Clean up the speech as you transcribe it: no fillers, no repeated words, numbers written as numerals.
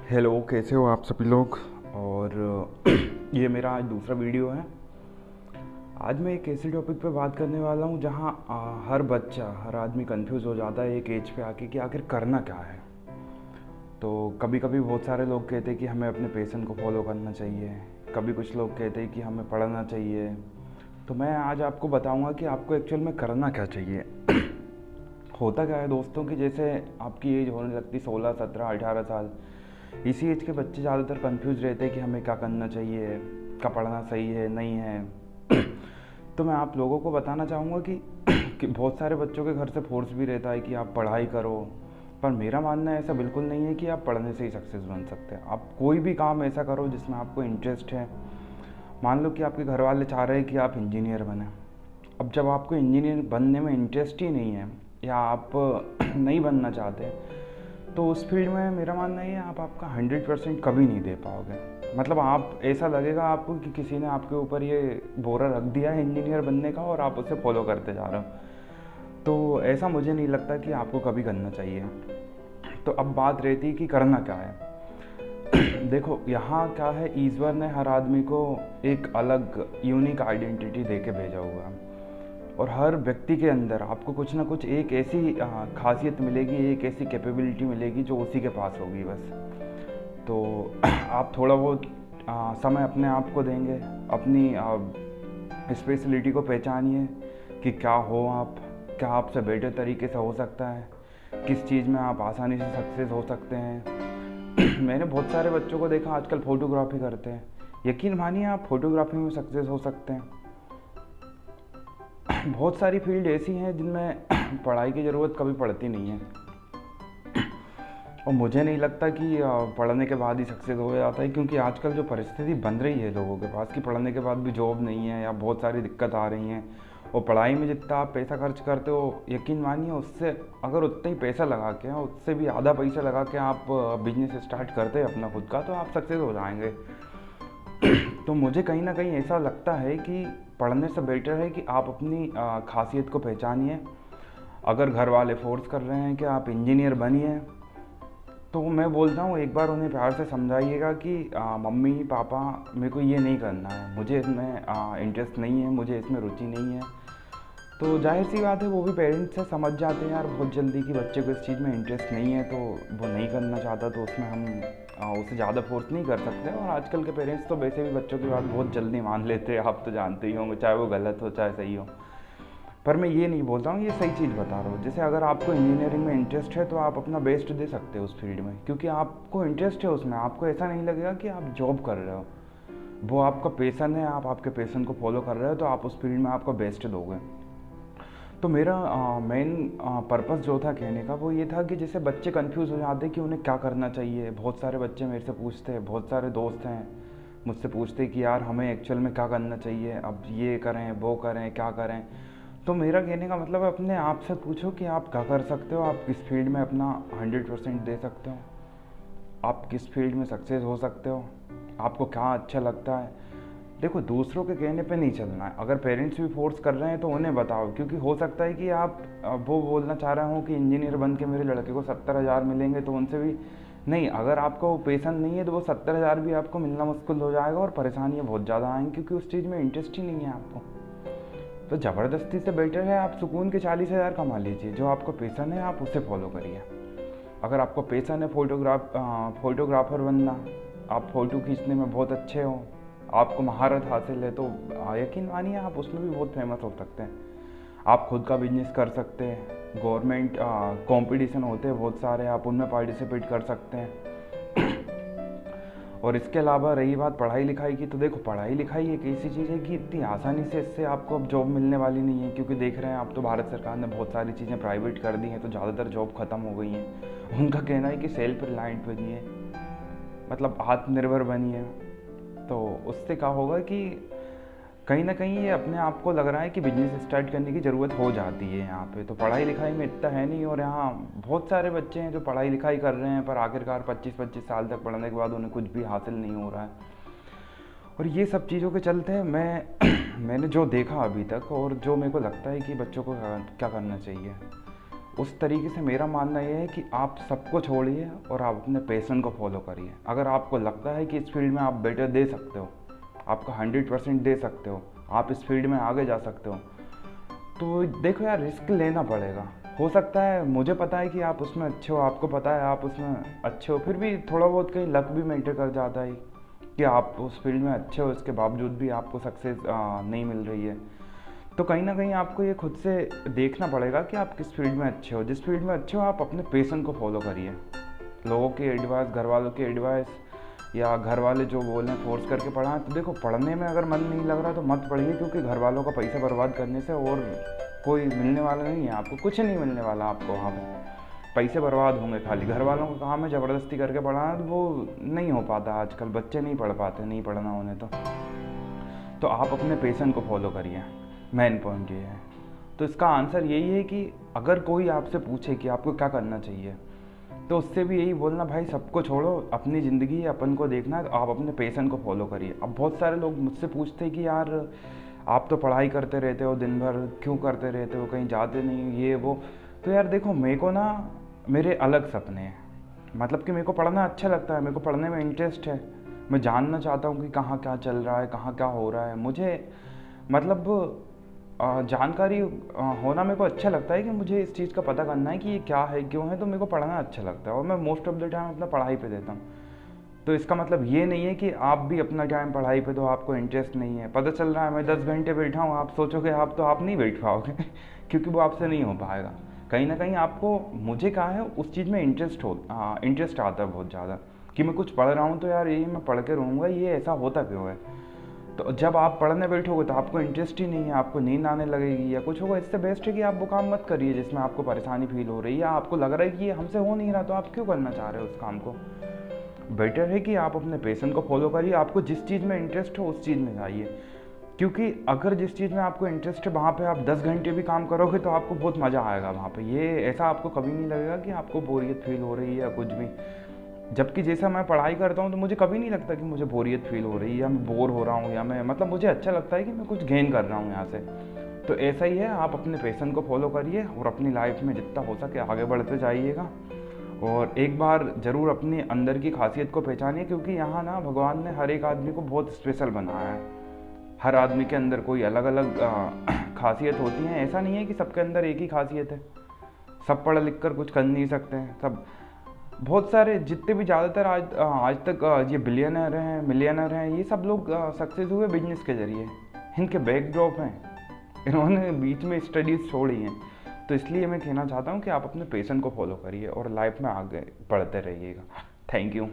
Hello, कैसे हो आप सभी लोग। और ये मेरा आज दूसरा वीडियो है। आज मैं एक ऐसे टॉपिक पे बात करने वाला हूँ जहाँ हर बच्चा, हर आदमी कंफ्यूज हो जाता है एक एज पे आके कि आखिर करना क्या है। तो कभी कभी बहुत सारे लोग कहते हैं कि हमें अपने पैशन को फॉलो करना चाहिए, कभी कुछ लोग कहते हैं कि हमें पढ़ना चाहिए। तो मैं आज आपको बताऊँगा कि आपको एक्चुअल में करना क्या चाहिए। होता क्या है दोस्तों कि जैसे आपकी एज होने लगती 16, 17, 18 साल, इसी एज के बच्चे ज़्यादातर कंफ्यूज रहते हैं कि हमें क्या करना चाहिए, क्या पढ़ना सही है नहीं है। तो मैं आप लोगों को बताना चाहूँगा कि बहुत सारे बच्चों के घर से फोर्स भी रहता है कि आप पढ़ाई करो, पर मेरा मानना ऐसा बिल्कुल नहीं है कि आप पढ़ने से ही सक्सेस बन सकते हैं। आप कोई भी काम ऐसा करो जिसमें आपको इंटरेस्ट है। मान लो कि आपके घर वाले चाह रहे हैं कि आप इंजीनियर बने। अब जब आपको इंजीनियर बनने में इंटरेस्ट ही नहीं है या आप नहीं बनना चाहते, तो उस फील्ड में मेरा मानना है आप आपका 100% कभी नहीं दे पाओगे। मतलब आप, ऐसा लगेगा आपको कि किसी ने आपके ऊपर ये बोरा रख दिया है इंजीनियर बनने का और आप उसे फॉलो करते जा रहे हो। तो ऐसा मुझे नहीं लगता कि आपको कभी करना चाहिए। तो अब बात रहती है कि करना क्या है। देखो, यहाँ क्या है, ईश्वर ने हर आदमी को एक अलग यूनिक आइडेंटिटी दे के भेजा हुआ है और हर व्यक्ति के अंदर आपको कुछ ना कुछ एक ऐसी खासियत मिलेगी, एक ऐसी कैपेबिलिटी मिलेगी जो उसी के पास होगी बस। तो आप थोड़ा बहुत समय अपने आप को देंगे, अपनी स्पेशलिटी को पहचानिए कि क्या हो आप, क्या आपसे बेटर तरीके से हो सकता है, किस चीज़ में आप आसानी से सक्सेस हो सकते हैं। मैंने बहुत सारे बच्चों को देखा आजकल फोटोग्राफी करते हैं। यकीन मानिए आप फोटोग्राफी में सक्सेस हो सकते हैं। बहुत सारी फील्ड ऐसी हैं जिनमें पढ़ाई की ज़रूरत कभी पड़ती नहीं है और मुझे नहीं लगता कि पढ़ने के बाद ही सक्सेस हो जाता है, क्योंकि आजकल जो परिस्थिति बन रही है लोगों के पास कि पढ़ने के बाद भी जॉब नहीं है या बहुत सारी दिक्कत आ रही हैं, और पढ़ाई में जितना आप पैसा खर्च करते हो, यकीन मानिए उससे अगर उतना ही पैसा लगा के, उससे भी आधा पैसा लगा के आप बिजनेस स्टार्ट करते हैं अपना खुद का, तो आप सक्सेस हो जाएंगे। तो मुझे कहीं ना कहीं ऐसा लगता है कि पढ़ने से बेटर है कि आप अपनी खासियत को पहचानिए। अगर घर वाले फोर्स कर रहे हैं कि आप इंजीनियर बनिए, तो मैं बोलता हूँ एक बार उन्हें प्यार से समझाइएगा कि मम्मी पापा, मेरे को ये नहीं करना है, मुझे इसमें इंटरेस्ट नहीं है, मुझे इसमें रुचि नहीं है। तो जाहिर सी बात है वो भी पेरेंट्स से समझ जाते हैं यार बहुत जल्दी कि बच्चे को इस चीज़ में इंटरेस्ट नहीं है, तो वो नहीं करना चाहता, तो उसमें हम उसे ज़्यादा फोर्स नहीं कर सकते। और आजकल के पेरेंट्स तो वैसे भी बच्चों की बात बहुत जल्दी मान लेते हैं, आप तो जानते ही होंगे, चाहे वो गलत हो चाहे सही हो। पर मैं ये नहीं बोलता हूँ, ये सही चीज़ बता रहा हूँ। जैसे अगर आपको इंजीनियरिंग में इंटरेस्ट है तो आप अपना बेस्ट दे सकते हो उस फील्ड में, क्योंकि आपको इंटरेस्ट है उसमें। आपको ऐसा नहीं लगेगा कि आप जॉब कर रहे हो, वो आपका पैशन है, आप आपके पैशन को फॉलो कर रहे हो, तो आप उस फील्ड में आपका बेस्ट दोगे। तो मेरा मेन पर्पस जो था कहने का वो ये था कि जैसे बच्चे कंफ्यूज हो जाते कि उन्हें क्या करना चाहिए। बहुत सारे बच्चे मेरे से पूछते हैं, बहुत सारे दोस्त हैं मुझसे पूछते कि यार हमें एक्चुअल में क्या करना चाहिए, अब ये करें वो करें क्या करें। तो मेरा कहने का मतलब है अपने आप से पूछो कि आप क्या कर सकते हो, आप किस फील्ड में अपना 100% दे सकते हो, आप किस फील्ड में सक्सेस हो सकते हो, आपको क्या अच्छा लगता है। देखो, दूसरों के कहने पे नहीं चलना है। अगर पेरेंट्स भी फोर्स कर रहे हैं तो उन्हें बताओ, क्योंकि हो सकता है कि आप वो बोलना चाह रहे हो कि इंजीनियर बन के मेरे लड़के को 70,000 मिलेंगे, तो उनसे भी नहीं। अगर आपको पैशन नहीं है तो वो 70,000 भी आपको मिलना मुश्किल हो जाएगा और परेशानियाँ बहुत ज़्यादा आएंगी, क्योंकि उस चीज़ में इंटरेस्ट ही नहीं है आपको। तो ज़बरदस्ती से बेटर है आप सुकून के 40,000 कमा लीजिए। जो आपको पैशन है आप उसे फॉलो करिए। अगर आपको पैशन है फोटोग्राफर बनना, आप फ़ोटो खींचने में बहुत अच्छे हो, आपको महारत हासिल है, तो यकीन मानिए आप उसमें भी बहुत फेमस हो सकते हैं। आप खुद का बिजनेस कर सकते हैं। गवर्नमेंट कंपटीशन होते हैं बहुत सारे, आप उनमें पार्टिसिपेट कर सकते हैं। और इसके अलावा रही बात पढ़ाई लिखाई की, तो देखो पढ़ाई लिखाई एक ऐसी चीज़ है कि इतनी आसानी से इससे आपको अब जॉब मिलने वाली नहीं है, क्योंकि देख रहे हैं आप तो भारत सरकार ने बहुत सारी चीज़ें प्राइवेट कर दी हैं, तो ज़्यादातर जॉब ख़त्म हो गई हैं। उनका कहना है कि सेल्फ रिलायंट बनिए, मतलब आत्मनिर्भर बनिए। तो उससे क्या होगा कि कहीं ना कहीं ये अपने आप को लग रहा है कि बिजनेस स्टार्ट करने की ज़रूरत हो जाती है यहाँ पे। तो पढ़ाई लिखाई में इतना है नहीं, और यहाँ बहुत सारे बच्चे हैं जो पढ़ाई लिखाई कर रहे हैं पर आखिरकार 25-25 साल तक पढ़ने के बाद उन्हें कुछ भी हासिल नहीं हो रहा है। और ये सब चीज़ों के चलते मैंने जो देखा अभी तक और जो मेरे को लगता है कि बच्चों को क्या करना चाहिए, उस तरीके से मेरा मानना ये है कि आप सबको छोड़िए और आप अपने पैशन को फॉलो करिए। अगर आपको लगता है कि इस फील्ड में आप बेटर दे सकते हो, आपका 100% दे सकते हो, आप इस फील्ड में आगे जा सकते हो, तो देखो यार, रिस्क लेना पड़ेगा। हो सकता है, मुझे पता है कि आप उसमें अच्छे हो, आपको पता है आप उसमें अच्छे हो, फिर भी थोड़ा बहुत कहीं लक भी मैटर कर जाता है कि आप उस फील्ड में अच्छे हो, इसके बावजूद भी आपको सक्सेस नहीं मिल रही है। तो कहीं ना कहीं आपको ये खुद से देखना पड़ेगा कि आप किस फील्ड में अच्छे हो। जिस फील्ड में अच्छे हो आप अपने पैशन को फॉलो करिए। लोगों की एडवाइस, घर वालों की एडवाइस या घर वाले जो बोलें फोर्स करके पढ़ाएं, तो देखो पढ़ने में अगर मन नहीं लग रहा तो मत पढ़िए, क्योंकि घर वालों का पैसा बर्बाद करने से और कोई मिलने वाला नहीं है। आपको कुछ नहीं मिलने वाला, आपको वहाँ पर पैसे बर्बाद होंगे। खाली घर वालों का काम है ज़बरदस्ती करके पढ़ाना, तो वो नहीं हो पाता। आजकल बच्चे नहीं पढ़ पाते, नहीं पढ़ना उन्हें तो आप अपने पैशन को फॉलो करिए। मेन पॉइंट ये है। तो इसका आंसर यही है कि अगर कोई आपसे पूछे कि आपको क्या करना चाहिए, तो उससे भी यही बोलना, भाई सबको छोड़ो, अपनी ज़िंदगी अपन को देखना है, तो आप अपने पैशन को फॉलो करिए। अब बहुत सारे लोग मुझसे पूछते हैं कि यार आप तो पढ़ाई करते रहते हो दिन भर, क्यों करते रहते हो, कहीं जाते नहीं, ये वो। तो यार देखो, मेरे को ना मेरे अलग सपने हैं। मतलब कि मेरे को पढ़ना अच्छा लगता है, मेरे को पढ़ने में इंटरेस्ट है। मैं जानना चाहता हूँ कि कहाँ क्या चल रहा है, कहाँ क्या हो रहा है। मुझे मतलब जानकारी होना मेरे को अच्छा लगता है कि मुझे इस चीज़ का पता करना है कि ये क्या है, क्यों है। तो मेरे को पढ़ना अच्छा लगता है और मैं मोस्ट ऑफ द टाइम अपना पढ़ाई पे देता हूँ। तो इसका मतलब ये नहीं है कि आप भी अपना टाइम पढ़ाई पे दो, आपको इंटरेस्ट नहीं है। पता चल रहा है मैं 10 घंटे बैठा हूँ, आप सोचोगे आप नहीं बैठ पाओगे क्योंकि वो आपसे नहीं हो पाएगा। कहीं ना कहीं आपको, मुझे कहा है, उस चीज़ में इंटरेस्ट आता है बहुत ज़्यादा, कि मैं कुछ पढ़ रहा हूँ तो यार ये मैं पढ़ के रहूँगा, ये ऐसा होता क्यों है। तो जब आप पढ़ने बैठोगे तो आपको इंटरेस्ट ही नहीं है, आपको नींद आने लगेगी या कुछ होगा। इससे बेस्ट है कि आप वो काम मत करिए जिसमें आपको परेशानी फील हो रही है या आपको लग रहा है कि ये हमसे हो नहीं रहा, तो आप क्यों करना चाह रहे हो उस काम को। बेटर है कि आप अपने पैशन को फॉलो करिए। आपको जिस चीज़ में इंटरेस्ट हो उस चीज़ में जाइए, क्योंकि अगर जिस चीज़ में आपको इंटरेस्ट है वहाँ पे आप 10 घंटे भी काम करोगे तो आपको बहुत मज़ा आएगा वहाँ पे। ये ऐसा आपको कभी नहीं लगेगा कि आपको बोरियत फील हो रही है या कुछ भी। जबकि जैसा मैं पढ़ाई करता हूँ तो मुझे कभी नहीं लगता कि मुझे बोरियत फील हो रही है या मैं बोर हो रहा हूँ, या मैं मतलब मुझे अच्छा लगता है कि मैं कुछ गेन कर रहा हूँ यहाँ से। तो ऐसा ही है, आप अपने पैशन को फॉलो करिए और अपनी लाइफ में जितना हो सके आगे बढ़ते जाइएगा। और एक बार ज़रूर अपनी अंदर की खासियत को पहचानिए, क्योंकि यहाँ ना भगवान ने हर एक आदमी को बहुत स्पेशल बनाया है। हर आदमी के अंदर कोई अलग अलग खासियत होती है। ऐसा नहीं है कि सबके अंदर एक ही खासियत है। सब पढ़ लिख कर कुछ कर नहीं सकते हैं। सब, बहुत सारे जितने भी ज़्यादातर आज तक ये बिलियनर हैं, मिलियनर हैं, ये सब लोग सक्सेस हुए बिजनेस के ज़रिए। इनके बैकड्रॉप हैं, इन्होंने बीच में स्टडीज़ छोड़ी हैं। तो इसलिए मैं कहना चाहता हूँ कि आप अपने पैशन को फॉलो करिए और लाइफ में आगे बढ़ते रहिएगा। Thank you.